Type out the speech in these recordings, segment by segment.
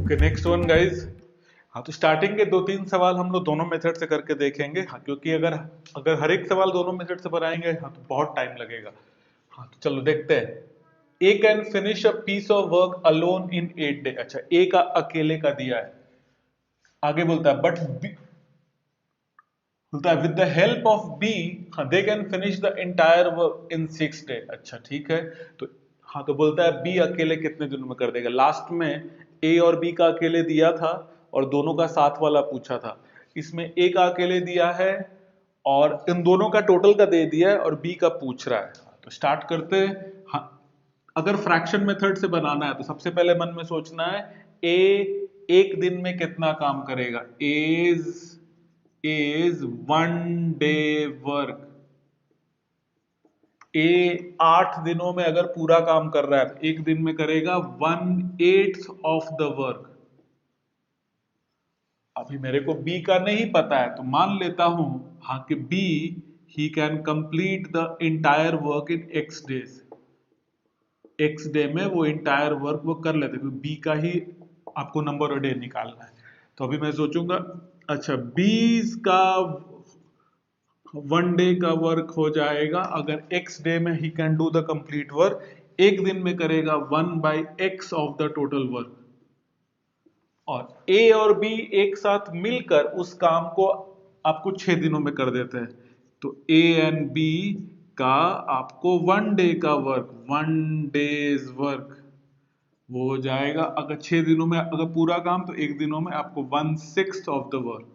Okay next one guys. हाँ तो starting के 2-3 सवाल हम लोग दोनों मेथड से करके देखेंगे। हाँ क्योंकि अगर अगर हर एक सवाल दोनों मेथड से बनाएंगे हाँ तो बहुत टाइम लगेगा। हाँ तो चलो देखते हैं। A can finish a piece of work alone in 8 day. अच्छा ए का अकेले का दिया है। आगे बोलता है बट बोलता है with the help of B they can finish the entire work in 6 day. अच्छा ठीक है। तो हाँ तो बोलता है बी अकेले कितने दिनों में कर देगा। लास्ट में ए और बी का अकेले दिया था और दोनों का साथ वाला पूछा था। इसमें ए का अकेले दिया है और इन दोनों का टोटल का दे दिया है और बी का पूछ रहा है। तो स्टार्ट करते हैं। हाँ अगर फ्रैक्शन मेथड से बनाना है तो सबसे पहले मन में सोचना है ए एक दिन में कितना काम करेगा। is 1 day work. ए 8 दिनों में अगर पूरा काम कर रहा है तो एक दिन में करेगा 1/8 ऑफ द वर्क। अभी मेरे को बी का नहीं पता है तो मान लेता हूं हाँ कि B he can complete the entire work in x days. x day में वो इंटायर वर्क वो कर लेते क्योंकि बी का ही आपको नंबर ऑफ डे निकालना है। तो अभी मैं सोचूंगा अच्छा बीस का 1 डे का वर्क हो जाएगा अगर x डे में he can do the complete work. एक दिन में करेगा 1/x of the total work. और ए और बी एक साथ मिलकर उस काम को आपको 6 दिनों में कर देते हैं। तो ए एंड बी का आपको 1 डे का वर्क 1 डेज वर्क वो हो जाएगा। अगर 6 दिनों में अगर पूरा काम तो एक दिनों में आपको 1/6 ऑफ द वर्क।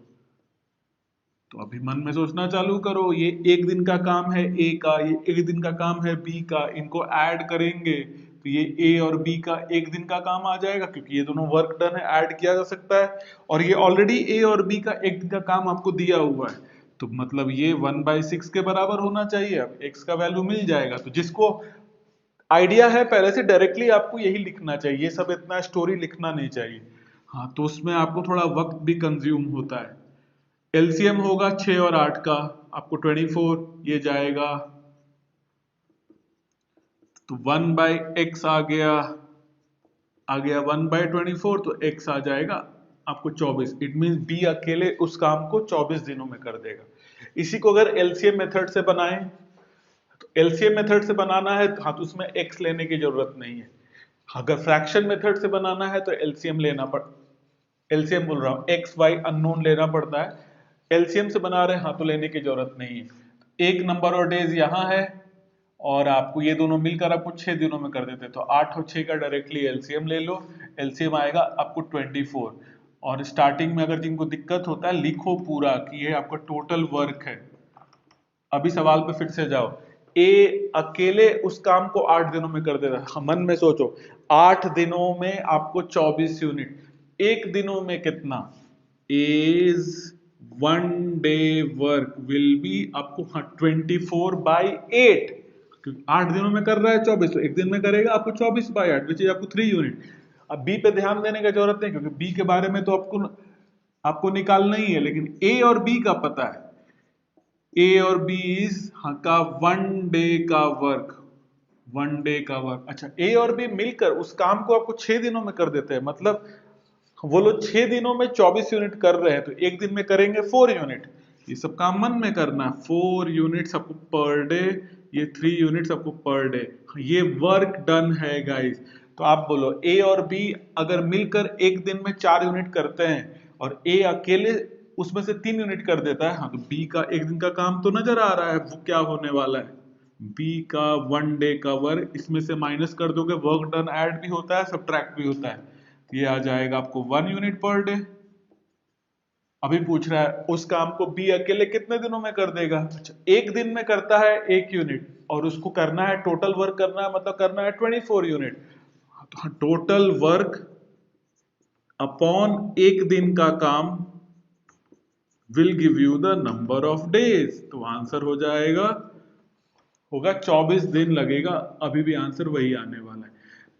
तो अभी मन में सोचना चालू करो। ये एक दिन का काम है ए का, ये एक दिन का काम है बी का, इनको ऐड करेंगे तो ये ए और बी का एक दिन का काम आ जाएगा क्योंकि ये दोनों वर्क डन है, ऐड किया जा सकता है। और ये ऑलरेडी ए और बी का एक दिन का काम आपको दिया हुआ है तो मतलब ये 1/6 के बराबर होना चाहिए। अब x का वैल्यू मिल जाएगा। तो जिसको आइडिया है पहले से डायरेक्टली आपको यही लिखना चाहिए, ये सब इतना स्टोरी लिखना नहीं चाहिए। हाँ तो उसमें आपको थोड़ा वक्त भी कंज्यूम होता है। एलसीएम होगा 6 और 8 का आपको 24 ये जाएगा तो 1/x आ गया 1/24 तो x आ जाएगा आपको 24। इट मींस बी अकेले उस काम को 24 दिनों में कर देगा। इसी को अगर एलसीएम मेथड से बनाएं तो एलसीएम मेथड से बनाना है हाँ तो उसमें x लेने की जरूरत नहीं है। अगर फ्रैक्शन मेथड से बनाना है तो एलसीएम बोल रहा हूं एक्स वाई अननोन लेना पड़ता है। एलसीएम से बना रहे हैं हाँ तो लेने की जरूरत नहीं है। एक नंबर और डेज यहां है और आपको ये दोनों मिलकर आपको 6 दिनों में कर देते हैं तो 8 और 6 का डायरेक्टली एलसीएम ले लो। एलसीएम आएगा आपको 24। और स्टार्टिंग में अगर जिनको दिक्कत होता है लिखो पूरा कि ये आपका टोटल वर्क है। अभी सवाल पे फिर से जाओ। ए अकेले उस काम को 8 दिनों में कर देता। मन में सोचो 8 दिनों में आपको 24 यूनिट, एक दिनों में कितना। Is 1 day work will B आपको 24/8 क्योंकि 8 दिनों में कर रहा है 24 तो एक दिन में करेगा आपको 24/8 विच इज आपको 3 यूनिट। अब बी पे ध्यान देने की जरूरत नहीं क्योंकि बी के बारे में तो आपको निकालना ही है, लेकिन ए और बी का पता है। ए और बी इज का 1 डे का वर्क 1 डे का वर्क। अच्छा ए और बी मिलकर उस काम को आपको 6 दिनों में कर देते हैं। मतलब वो लोग 6 दिनों में 24 यूनिट कर रहे हैं तो एक दिन में करेंगे 4 यूनिट। ये सब काम मन में करना है। 4 यूनिट्स आपको पर डे, ये 3 यूनिट्स आपको पर डे। ये वर्क डन है गाइस। तो आप बोलो ए और बी अगर मिलकर एक दिन में 4 यूनिट करते हैं और ए अकेले उसमें से 3 यूनिट कर देता है हाँ तो बी का एक दिन का काम तो नजर आ रहा है वो क्या होने वाला है। बी का 1 डे का वर्क, इसमें से माइनस कर दोगे वर्क डन ऐड भी होता है सब्ट्रैक्ट भी होता है। ये आ जाएगा आपको 1 यूनिट पर डे। अभी पूछ रहा है उस काम को बी अकेले कितने दिनों में कर देगा। अच्छा एक दिन में करता है 1 यूनिट और उसको करना है टोटल वर्क करना है मतलब करना है 24 यूनिट। तो टोटल वर्क अपॉन एक दिन का काम will give you the number of days. तो आंसर हो जाएगा होगा 24 दिन लगेगा। अभी भी आंसर वही आने वाला है।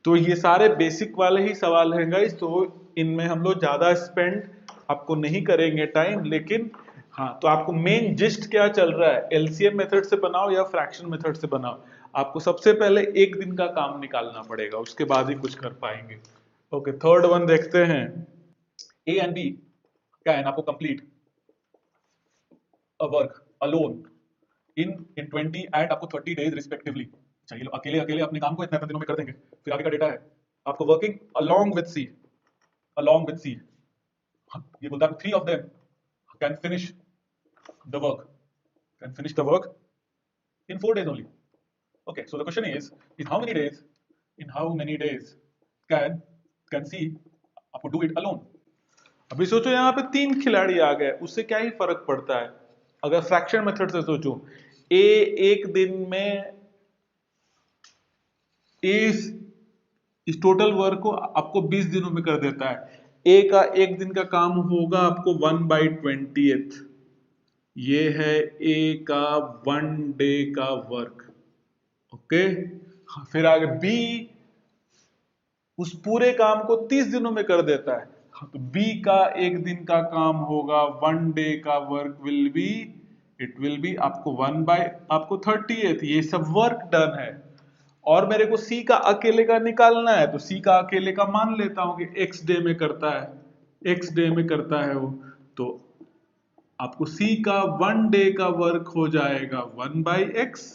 तो ये सारे बेसिक वाले ही सवाल हैं गाइस। तो इनमें हम लोग ज्यादा स्पेंड आपको नहीं करेंगे टाइम, लेकिन हाँ तो आपको मेन जिस्ट क्या चल रहा है एलसीएम मेथड से बनाओ या फ्रैक्शन मेथड से बनाओ, आपको सबसे पहले एक दिन का काम निकालना पड़ेगा उसके बाद ही कुछ कर पाएंगे। ओके, थर्ड वन देखते हैं। ए एंड बी कैन आपको complete a work alone in 20 and आपको 30 डेज रिस्पेक्टिवली। चाहिए लो अकेले अकेले अपने काम को इतने दिनों में कर देंगे। फिर आगे का डेटा है आपको working along with C, along with C. ये बोलता है 3 of them can finish the work, can finish the work in 4 days only. Okay, so the question is, in how many days can C आपको do it alone? अभी सोचो यहाँ पे 3 खिलाड़ी आ गए, उससे क्या ही फर्क पड़ता है। अगर फ्रैक्शन मेथड से सोचो, ए एक दिन में इस टोटल वर्क को आपको 20 दिनों में कर देता है। ए का एक दिन का काम होगा आपको 1/20th। ये है ए का 1 डे का वर्क। ओके, फिर आगे बी उस पूरे काम को 30 दिनों में कर देता है। तो बी का एक दिन का काम होगा 1 डे का वर्क इट विल बी आपको 1/30th। ये सब वर्क डन है। और मेरे को सी का अकेले का निकालना है, तो सी का अकेले का मान लेता हूं कि एक्स डे में करता है, एक्स डे में करता है वो। तो आपको सी का 1 डे का वर्क हो जाएगा 1/x।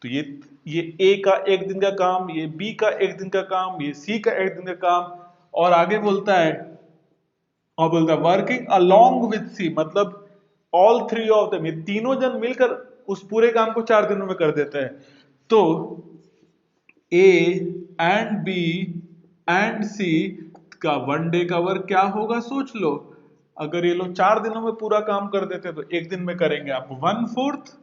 तो ये ए का एक दिन का काम, ये बी का एक दिन का काम, ये सी का एक दिन का काम। और आगे बोलता है वर्किंग अलोंग विद सी, मतलब ऑल 3 ऑफ देम, ये तीनों जन मिलकर उस पूरे काम को 4 दिनों में कर देते हैं। तो ए एंड बी एंड सी का 1 डे का वर्क क्या होगा सोच लो। अगर ये लोग 4 दिनों में पूरा काम कर देते तो एक दिन में करेंगे आपको 1/4।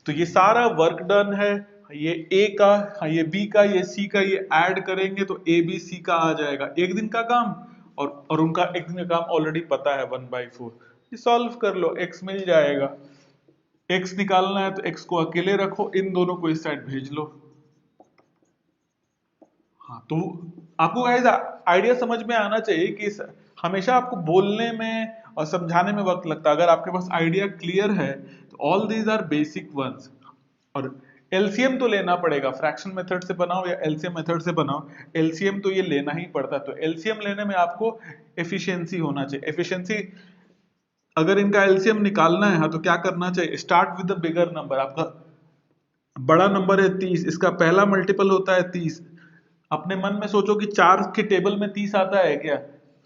तो ये सारा वर्क डन है। ये ए का, ये बी का, ये सी का, ये ऐड करेंगे तो ए बी सी का आ जाएगा एक दिन का काम। और उनका एक दिन का काम ऑलरेडी पता है 1/4। ये सॉल्व कर लो, एक्स मिल जाएगा। एक्स निकालना है तो एक्स को अकेले रखो, इन दोनों को इस साइड भेज लो। हाँ, तो आपको आइडिया समझ में आना चाहिए कि हमेशा आपको बोलने में और समझाने में वक्त लगता है। अगर आपके पास आइडिया क्लियर है तो all these are basic ones. और एलसीएम तो लेना पड़ेगा, फ्रैक्शन मेथड से बनाओ या एलसीएम मेथड से बनाओ, एलसीएम तो ये लेना ही पड़ता है। तो एलसीएम लेने में आपको एफिशिएंसी होना चाहिए। एफिशिएंसी अगर इनका एलसीएम निकालना है, हाँ, तो क्या करना चाहिए, start with the bigger number. आपका बड़ा नंबर है 30, इसका पहला मल्टीपल होता है 30। अपने मन में सोचो कि 4 के टेबल में 30 आता है क्या?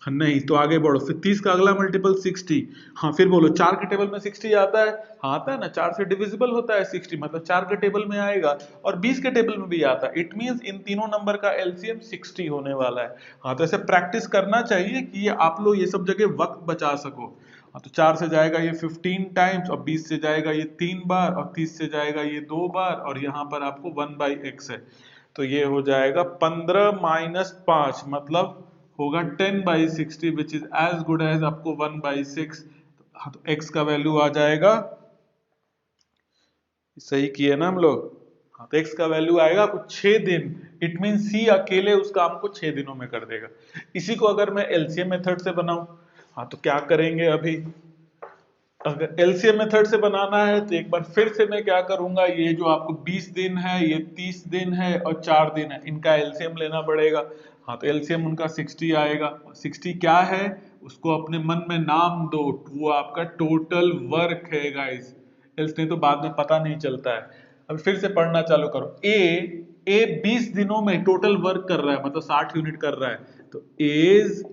हाँ, नहीं, तो आगे बढ़ो, फिर 30 का अगला मल्टीपल 60। हाँ, फिर बोलो 4 के टेबल में 60 आता है? हाँ, आता है ना, 4 से डिविजिबल होता है 60, मतलब 4 के टेबल में आएगा। और 20 के टेबल में भी आता है। इट मींस इन तीनों नंबर का एलसीएम 60 होने वाला है। हाँ, तो ऐसे प्रैक्टिस करना चाहिए कि ये आप लोग ये सब जगह वक्त बचा सको। हाँ, तो 4 से जाएगा ये 15 टाइम्स, और 20 से जाएगा ये 3 बार, और 30 से जाएगा ये 2 बार, और यहाँ पर आपको 1/x है। तो ये हो जाएगा 15 माइनस 5, मतलब होगा 10/60, which is as good as आपको 1/6। हाँ, तो x का वैल्यू आ जाएगा, सही किए ना हम लोग? हाँ, तो x का वैल्यू आएगा आपको 6 दिन। इट मीन सी अकेले उस काम को 6 दिनों में कर देगा। इसी को अगर मैं एलसीएम मेथड से बनाऊं, हाँ, तो क्या करेंगे अभी? अगर एलसीएम मेथड से बनाना है तो एक बार फिर से मैं क्या करूंगा, ये जो आपको 20 दिन है, ये 30 दिन है और 4 दिन है, इनका एलसीएम लेना पड़ेगा। हाँ, तो एलसीएम उनका 60 आएगा। 60 क्या है उसको अपने मन में नाम दो, वो आपका टोटल वर्क है गाइस। एल्स नहीं तो बाद में पता नहीं चलता है। अब फिर से पढ़ना चालू करो। ए 20 दिनों में टोटल वर्क कर रहा है, मतलब 60 यूनिट कर रहा है। तो as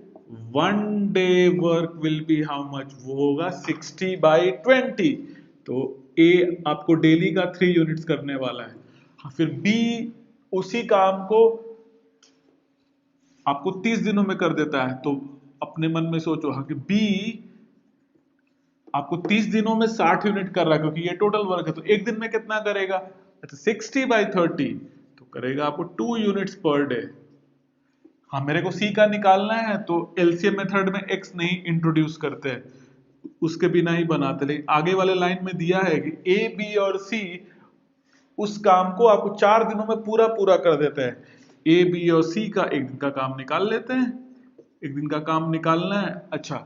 1 day work will be how much, वो होगा 60/20। तो ए आपको डेली का 3 यूनिट्स करने वाला है। हाँ, फिर बी उसी काम को आपको 30 दिनों में कर देता है। तो अपने मन में सोचो, हाँ, कि बी आपको 30 दिनों में 60 यूनिट कर रहा है, क्योंकि ये टोटल वर्क है। तो एक दिन में कितना करेगा? तो 60/30, तो करेगा आपको 2 यूनिट्स पर डे। हाँ, मेरे को सी का निकालना है, तो एलसीएम मेथड में एक्स नहीं इंट्रोड्यूस करते हैं, उसके बिना ही बनाते। लेकिन आगे वाले लाइन में दिया है कि ए बी और सी उस काम को आपको 4 दिनों में पूरा पूरा कर देते हैं। ए बी और सी का एक दिन का काम निकाल लेते हैं। एक दिन का काम निकालना है। अच्छा,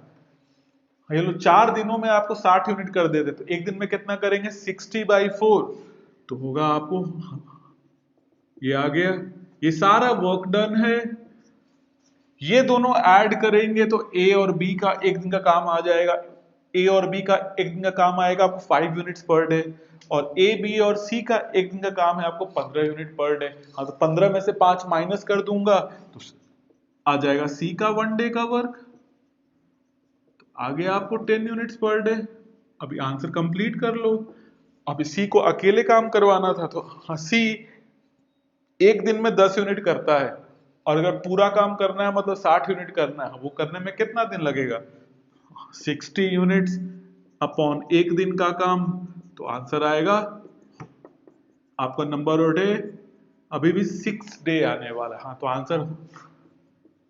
ये लो 4 दिनों में आपको 60 यूनिट कर देते, तो एक दिन में कितना करेंगे? 60/4, तो होगा आपको, ये आ गया। ये सारा वर्क डन है। ये दोनों ऐड करेंगे तो ए और बी का एक दिन का काम आ जाएगा। ए और बी का एक दिन का काम आएगा आपको 5 यूनिट्स पर डे, और ए बी और सी का एक दिन का काम है आपको 15 यूनिट पर डे। हाँ, तो 15 में से 5 माइनस कर दूंगा तो आ जाएगा सी का 1 डे का वर्क। तो आ गया आपको 10 यूनिट्स पर डे। अभी आंसर कंप्लीट कर लो। अभी सी को अकेले काम करवाना था, तो हाँ, सी एक दिन में 10 यूनिट करता है, और अगर पूरा काम करना है मतलब 60 यूनिट करना है, वो करने में कितना दिन लगेगा? 60 यूनिट्स अपॉन एक दिन का काम। तो आंसर आएगा आपका नंबर ऑफ डे अभी भी 6 डे आने वाला है। हाँ, तो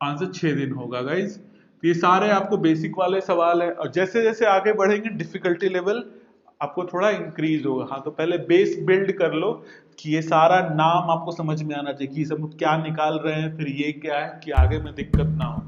आंसर 6 दिन होगा गाइज। तो ये सारे आपको बेसिक वाले सवाल है, और जैसे जैसे आगे बढ़ेंगे डिफिकल्टी लेवल आपको थोड़ा इंक्रीज होगा। हाँ, तो पहले बेस बिल्ड कर लो कि ये सारा नाम आपको समझ में आना चाहिए कि सब क्या निकाल रहे हैं, फिर ये क्या है, कि आगे में दिक्कत ना हो।